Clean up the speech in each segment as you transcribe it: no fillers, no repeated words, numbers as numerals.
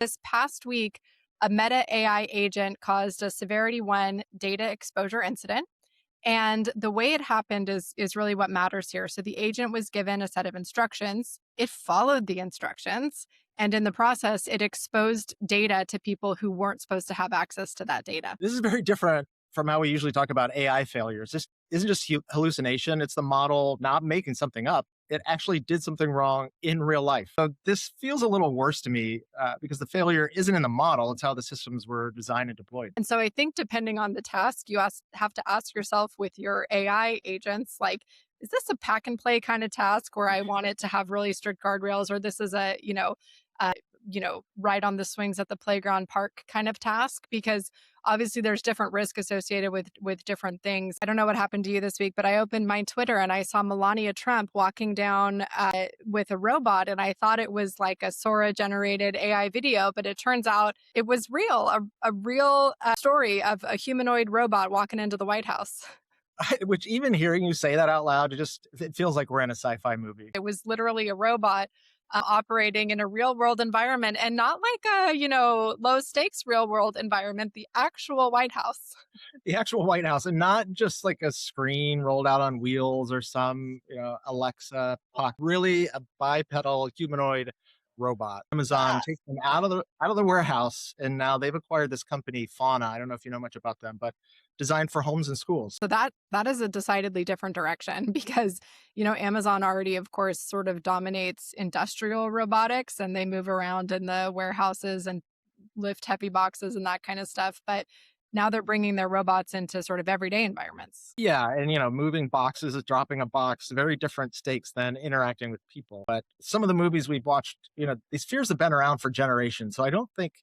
This past week, a Meta AI agent caused a severity 1 data exposure incident. And the way it happened is really what matters here. So the agent was given a set of instructions. It followed the instructions. And in the process, it exposed data to people who weren't supposed to have access to that data. This is very different from how we usually talk about AI failures. This isn't just hallucination. It's the model not making something up. It actually did something wrong in real life. So this feels a little worse to me because the failure isn't in the model. It's how the systems were designed and deployed. And so I think depending on the task, have to ask yourself with your AI agents, like, is this a pack and play kind of task where I want it to have really strict guardrails, or this is a, uh, right on the swings at the playground park kind of task? Because obviously there's different risk associated with different things. I don't know what happened to you this week, but I opened my Twitter and I saw Melania Trump walking down with a robot, and I thought it was like a Sora generated AI video, but it turns out it was real, a real story of a humanoid robot walking into the White House. Which even hearing you say that out loud, it feels like we're in a sci-fi movie. It was literally a robot operating in a real world environment, and not like a, low stakes real world environment, the actual White House. The actual White House, and not just like a screen rolled out on wheels or some Alexa puck. Really a bipedal humanoid robot. Amazon takes them out of the warehouse, and now they've acquired this company Fauna. I don't know if you know much about them, but designed for homes and schools. So that is a decidedly different direction because, Amazon already, of course, sort of dominates industrial robotics, and they move around in the warehouses and lift heavy boxes and that kind of stuff. But now they're bringing their robots into sort of everyday environments. Yeah, and moving boxes is dropping a box, very different stakes than interacting with people. But some of the movies we've watched, these fears have been around for generations. So I don't think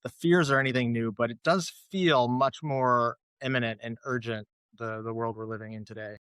the fears are anything new, but it does feel much more imminent and urgent, the world we're living in today.